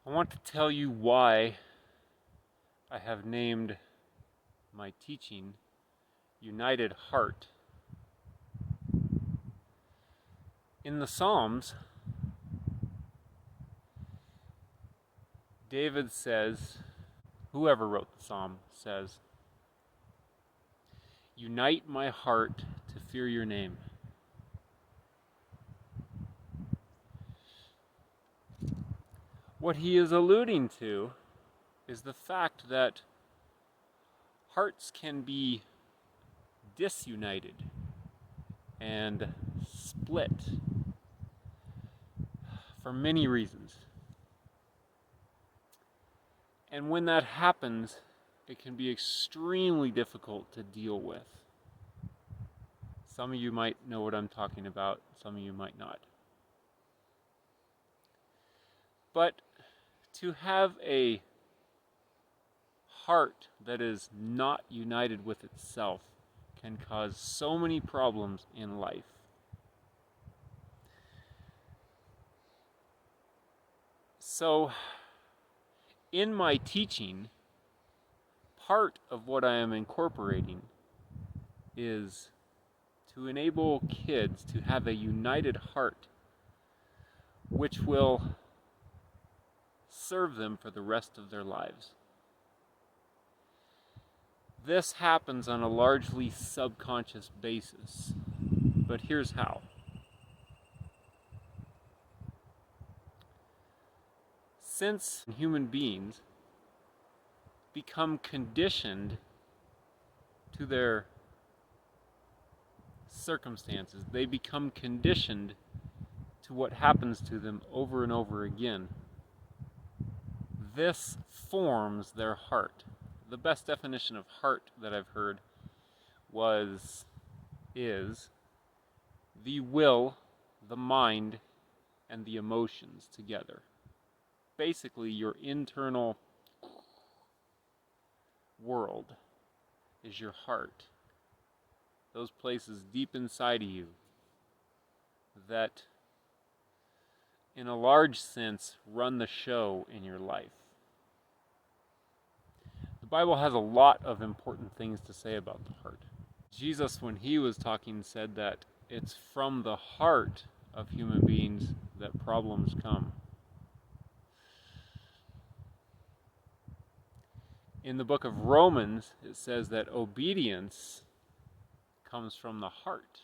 I want to tell you why I have named my teaching United Heart. In the Psalms, David says, whoever wrote the psalm says, "Unite my heart to fear your name." What he is alluding to is the fact that hearts can be disunited and split for many reasons. And when that happens, it can be extremely difficult to deal with. Some of you might know what I'm talking about, some of you might not. But to have a heart that is not united with itself can cause so many problems in life. So, in my teaching, part of what I am incorporating is to enable kids to have a united heart which will serve them for the rest of their lives. This happens on a largely subconscious basis, but here's how. Since human beings become conditioned to their circumstances, they become conditioned to what happens to them over and over again. This forms their heart. The best definition of heart that I've heard is the will, the mind, and the emotions together. Basically, your internal world is your heart. Those places deep inside of you that, in a large sense, run the show in your life. The Bible has a lot of important things to say about the heart. Jesus, when he was talking, said that it's from the heart of human beings that problems come. In the book of Romans, it says that obedience comes from the heart.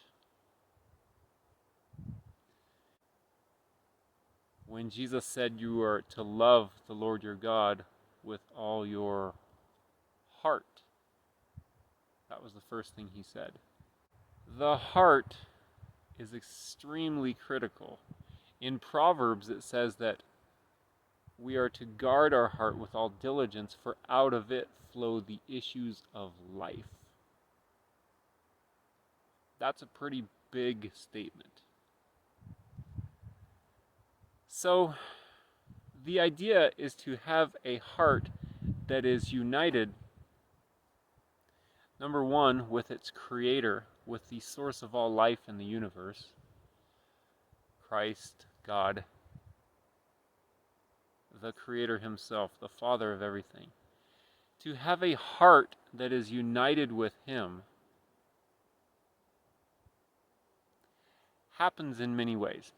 When Jesus said you are to love the Lord your God with all your heart, that was the first thing he said. The heart is extremely critical. In Proverbs, it says that we are to guard our heart with all diligence, for out of it flow the issues of life. That's a pretty big statement. So, the idea is to have a heart that is united, number one, with its creator, with the source of all life in the universe, Christ, God, the creator himself, the father of everything. To have a heart that is united with him happens in many ways.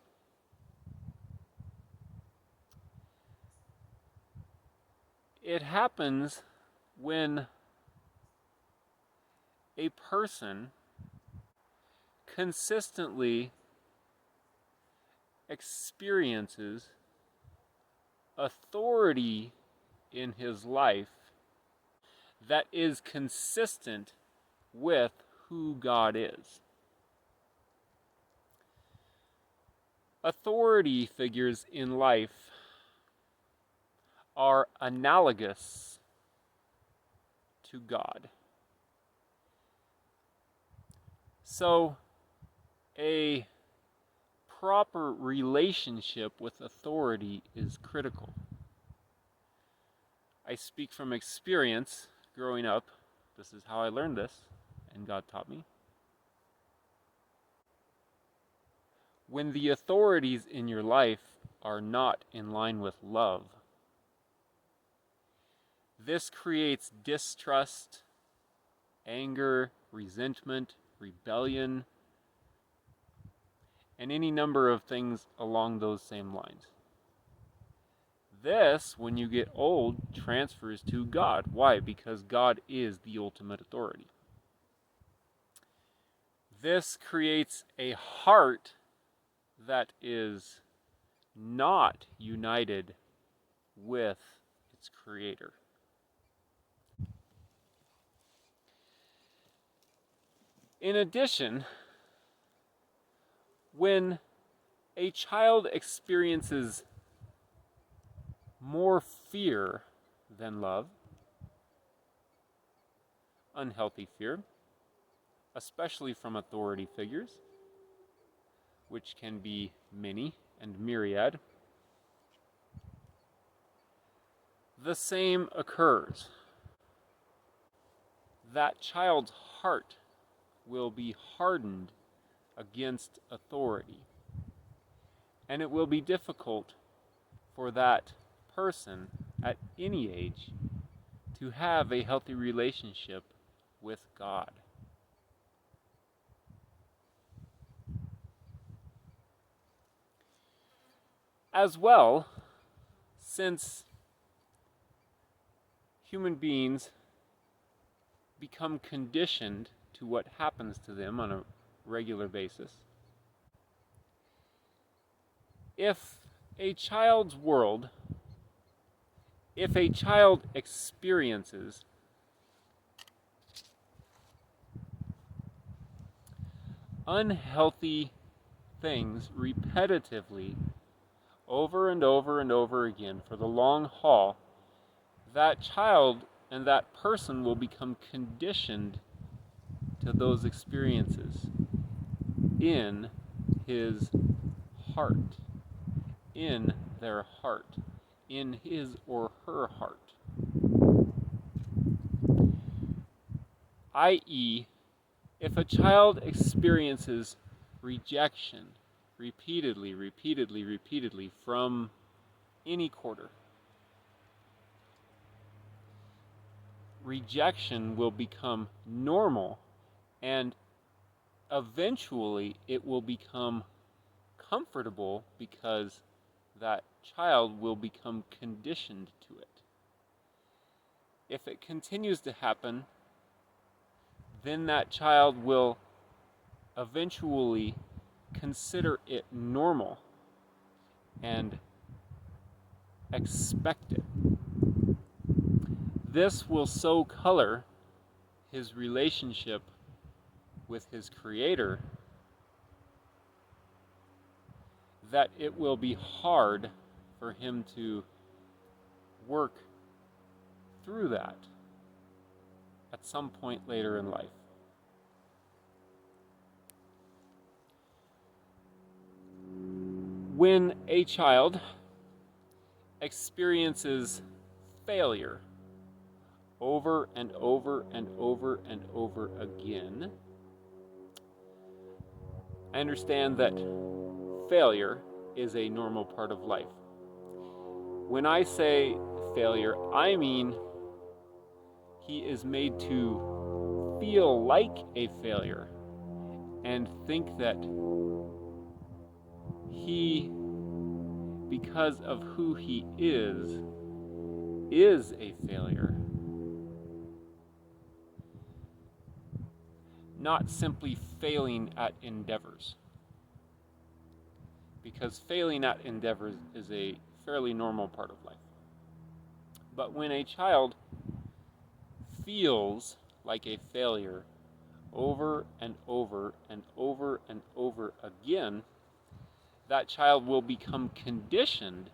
It happens when a person consistently experiences authority in his life that is consistent with who God is. Authority figures in life are analogous to God. So, a proper relationship with authority is critical. I speak from experience growing up. This is how I learned this, and God taught me. When the authorities in your life are not in line with love, This creates distrust, anger, resentment, rebellion, and any number of things along those same lines. This, when you get old, transfers to God. Why? Because God is the ultimate authority. This creates a heart that is not united with its Creator. In addition, when a child experiences more fear than love, unhealthy fear, especially from authority figures, which can be many and myriad, the same occurs. That child's heart will be hardened against authority, and it will be difficult for that person at any age to have a healthy relationship with God. As well, since human beings become conditioned to what happens to them on a regular basis, if a child experiences unhealthy things repetitively over and over and over again for the long haul, that child and that person will become conditioned to those experiences in his heart, in their heart, in his or her heart. I.e., if a child experiences rejection repeatedly from any quarter, rejection will become normal, and eventually it will become comfortable because that child will become conditioned to it. If it continues to happen, then that child will eventually consider it normal and expect it. This will so color his relationship with his Creator that it will be hard for him to work through that at some point later in life. When a child experiences failure over and over and over and over again, I understand that failure is a normal part of life. When I say failure, I mean he is made to feel like a failure and think that he, because of who he is a failure. Not simply failing at endeavors. Because failing at endeavors is a fairly normal part of life. But when a child feels like a failure over and over and over and over again, that child will become conditioned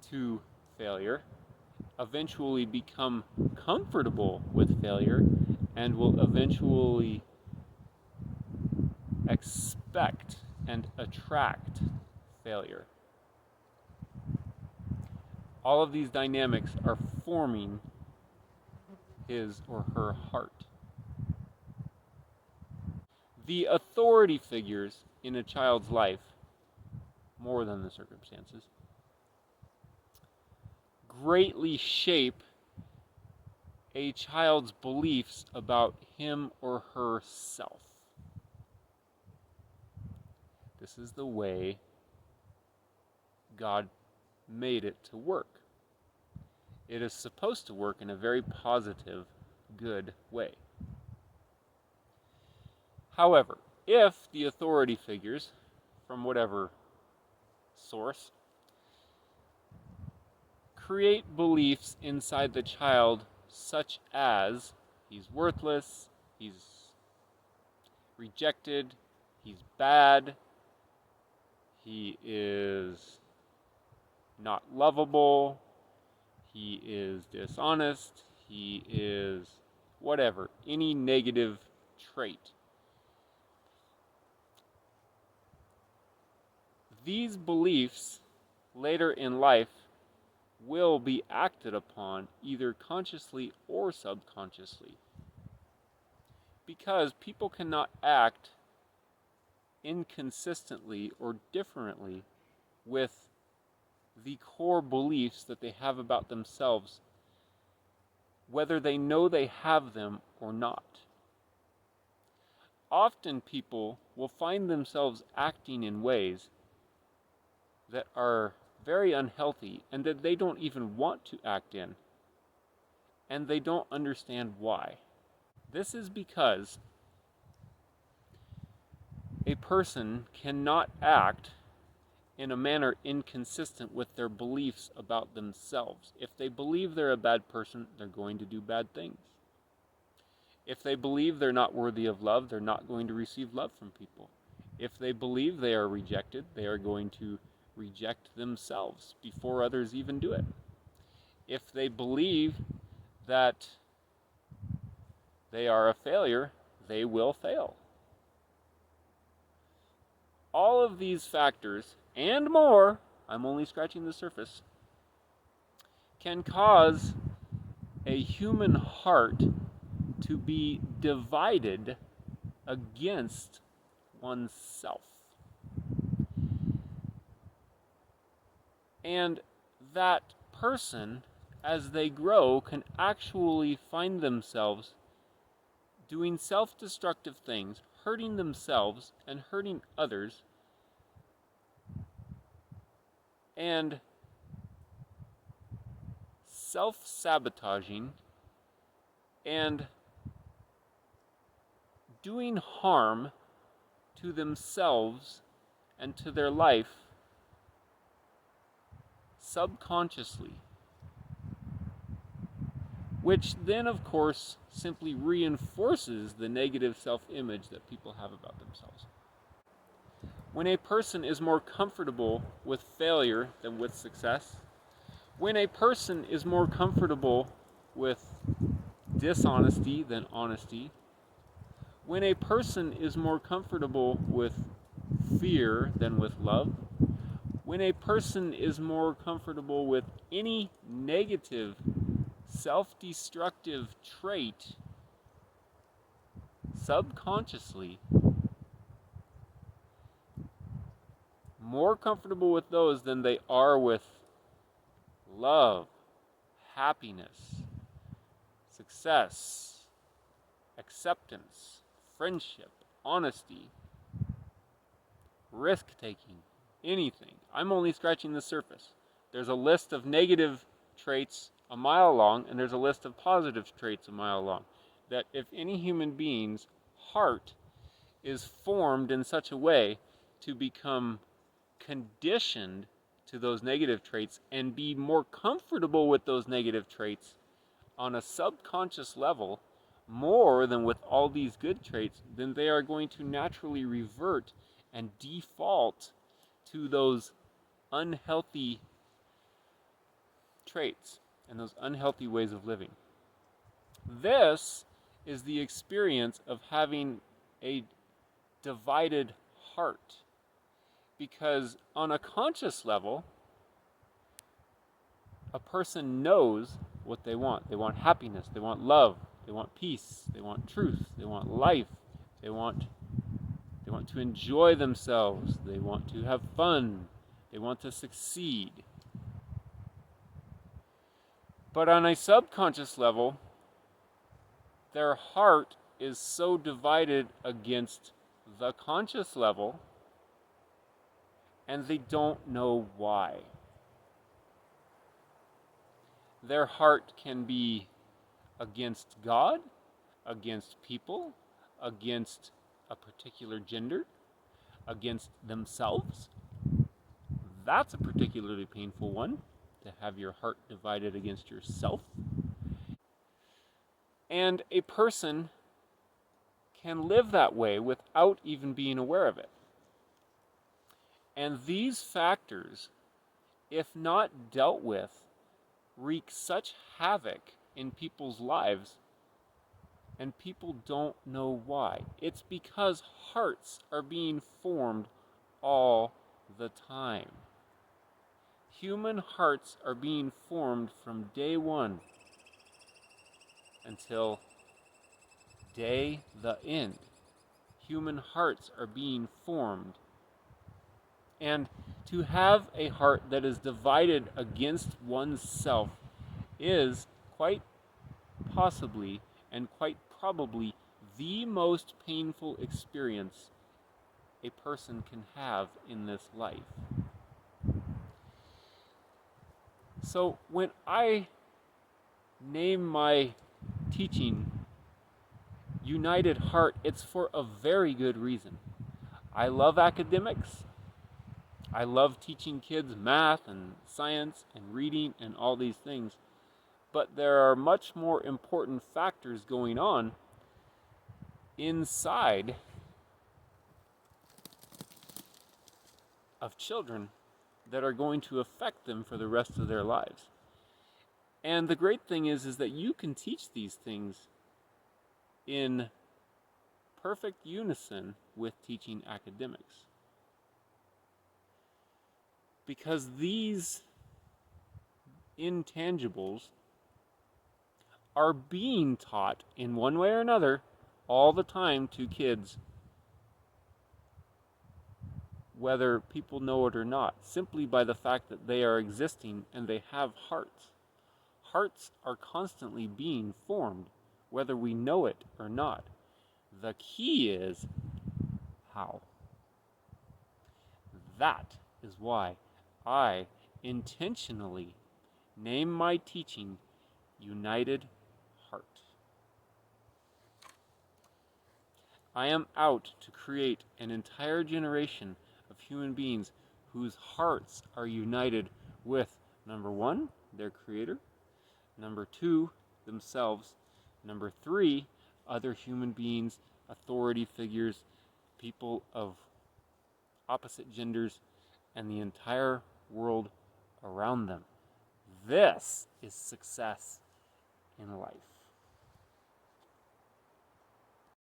to failure, eventually become comfortable with failure, and will eventually expect and attract failure. All of these dynamics are forming his or her heart. The authority figures in a child's life, more than the circumstances, greatly shape a child's beliefs about him or herself. This is the way God made it to work. It is supposed to work in a very positive, good way. However, if the authority figures, from whatever source, create beliefs inside the child such as he's worthless, he's rejected, he's bad, he is not lovable, he is dishonest, he is whatever, any negative trait. These beliefs later in life will be acted upon either consciously or subconsciously, because people cannot act inconsistently or differently with the core beliefs that they have about themselves, whether they know they have them or not. Often people will find themselves acting in ways that are very unhealthy and that they don't even want to act in, and they don't understand why. This is because a person cannot act in a manner inconsistent with their beliefs about themselves. If they believe they're a bad person, they're going to do bad things. If they believe they're not worthy of love, they're not going to receive love from people. If they believe they are rejected, they are going to reject themselves before others even do it. If they believe that they are a failure, they will fail. All of these factors, and more, I'm only scratching the surface, can cause a human heart to be divided against oneself. And that person, as they grow, can actually find themselves doing self-destructive things, hurting themselves and hurting others, and self-sabotaging and doing harm to themselves and to their life subconsciously, which then, of course, simply reinforces the negative self-image that people have about themselves. When a person is more comfortable with failure than with success, when a person is more comfortable with dishonesty than honesty, when a person is more comfortable with fear than with love, when a person is more comfortable with any negative, self-destructive trait subconsciously, more comfortable with those than they are with love, happiness, success, acceptance, friendship, honesty, risk-taking, anything. I'm only scratching the surface. There's a list of negative traits a mile long, and there's a list of positive traits a mile long. That if any human being's heart is formed in such a way to become conditioned to those negative traits and be more comfortable with those negative traits on a subconscious level more than with all these good traits, then they are going to naturally revert and default to those unhealthy traits and those unhealthy ways of living. This is the experience of having a divided heart. Because on a conscious level, a person knows what they want. They want happiness, they want love, they want peace, they want truth, they want life, they want to enjoy themselves, they want to have fun, they want to succeed. But on a subconscious level, their heart is so divided against the conscious level, and they don't know why. Their heart can be against God, against people, against a particular gender, against themselves. That's a particularly painful one, to have your heart divided against yourself. And a person can live that way without even being aware of it. And these factors, if not dealt with, wreak such havoc in people's lives, and people don't know why. It's because hearts are being formed all the time. Human hearts are being formed from day one until day the end. Human hearts are being formed. And to have a heart that is divided against oneself is quite possibly and quite probably the most painful experience a person can have in this life. So when I name my teaching United Heart, it's for a very good reason. I love academics. I love teaching kids math and science and reading and all these things. But there are much more important factors going on inside of children that are going to affect them for the rest of their lives. And the great thing is that you can teach these things in perfect unison with teaching academics. Because these intangibles are being taught in one way or another all the time to kids, whether people know it or not, simply by the fact that they are existing and they have hearts. Hearts are constantly being formed, whether we know it or not. The key is how. That is why I intentionally name my teaching United Heart. I am out to create an entire generation of human beings whose hearts are united with, number one, their Creator, number two, themselves, number three, other human beings, authority figures, people of opposite genders, and the entire world around them. This is success in life.